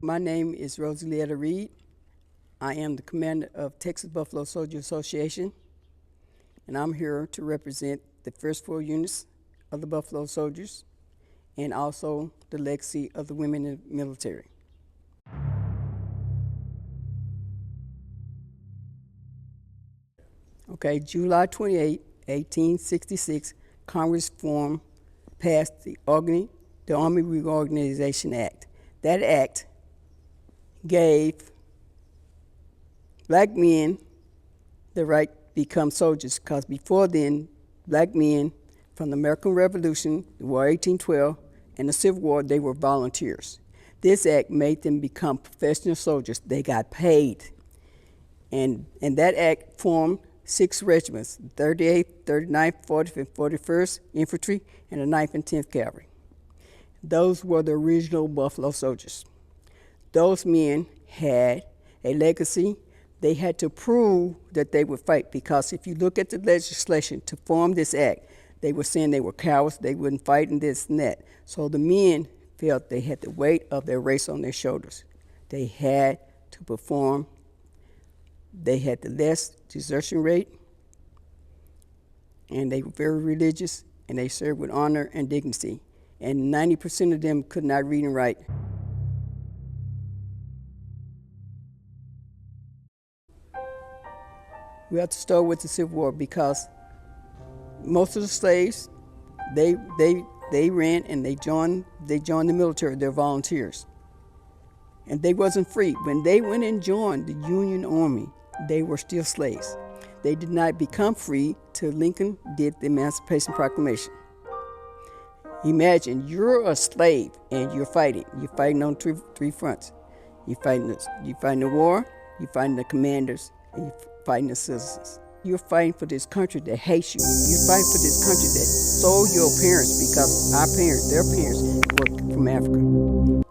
My name is RosieLeeta Reed. I am the commander of Texas Buffalo Soldier Association, and I'm here to represent the first 4 units of the Buffalo Soldiers and also the legacy of the women in the military. Okay, July 28, 1866, Congress passed the Army Reorganization Act. That act gave black men the right to become soldiers, because before then, black men from the American Revolution, the War of 1812, and the Civil War, they were volunteers. This act made them become professional soldiers. They got paid. And that act formed 6 regiments: 38th, 39th, 40th, and 41st Infantry, and the 9th and 10th Cavalry. Those were the original Buffalo Soldiers. Those men had a legacy. They had to prove that they would fight, because if you look at the legislation to form this act, they were saying they were cowards, they wouldn't fight, and this and that. So the men felt they had the weight of their race on their shoulders. They had to perform. They had the less desertion rate, and they were very religious, and they served with honor and dignity. And 90% of them could not read and write. We have to start with the Civil War, because most of the slaves, they ran and they joined the military. They're volunteers, and they wasn't free. When they went and joined the Union Army, they were still slaves. They did not become free till Lincoln did the Emancipation Proclamation. Imagine you're a slave and you're fighting. You're fighting on three fronts. You're fighting the war, you're fighting the commanders, and you're fighting the citizens. You're fighting for this country that hates you. You're fighting for this country that sold your parents, because our parents, their parents, were from Africa.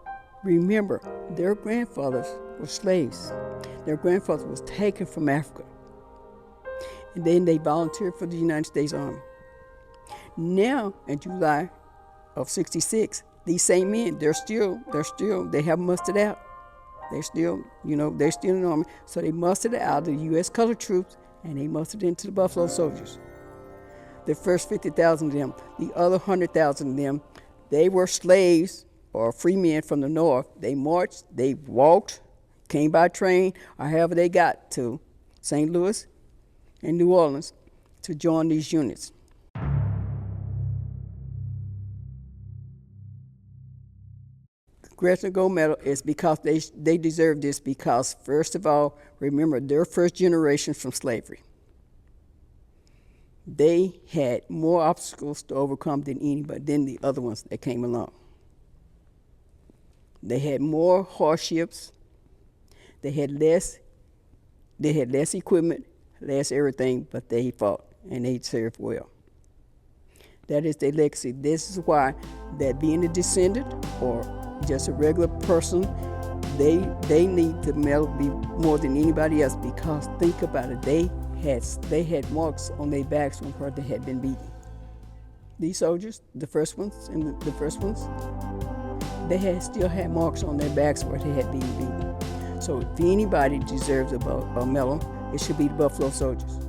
Remember, their grandfathers were slaves. Their grandfathers was taken from Africa, and then they volunteered for the United States Army. Now, in July of '66, these same men, they have mustered out. They're still in the Army. So they mustered out the U.S. Colored troops, and they mustered into the Buffalo Soldiers. The first 50,000 of them, the other 100,000 of them, they were slaves or free men from the North. They marched, they walked, came by train, or however they got to St. Louis and New Orleans to join these units. Congressional Gold Medal is because they deserve this, because, first of all, remember, they're first generation from slavery. They had more obstacles to overcome than the other ones that came along. They had more hardships. They had less equipment, less everything, but they fought and they served well. That is their legacy. This is why that being a descendant or just a regular person, they need the medal be more than anybody else, because think about it, they had marks on their backs from where they had been beaten. These soldiers, the first ones, they still had marks on their backs where they had been beaten. So if anybody deserves a medal, it should be the Buffalo Soldiers.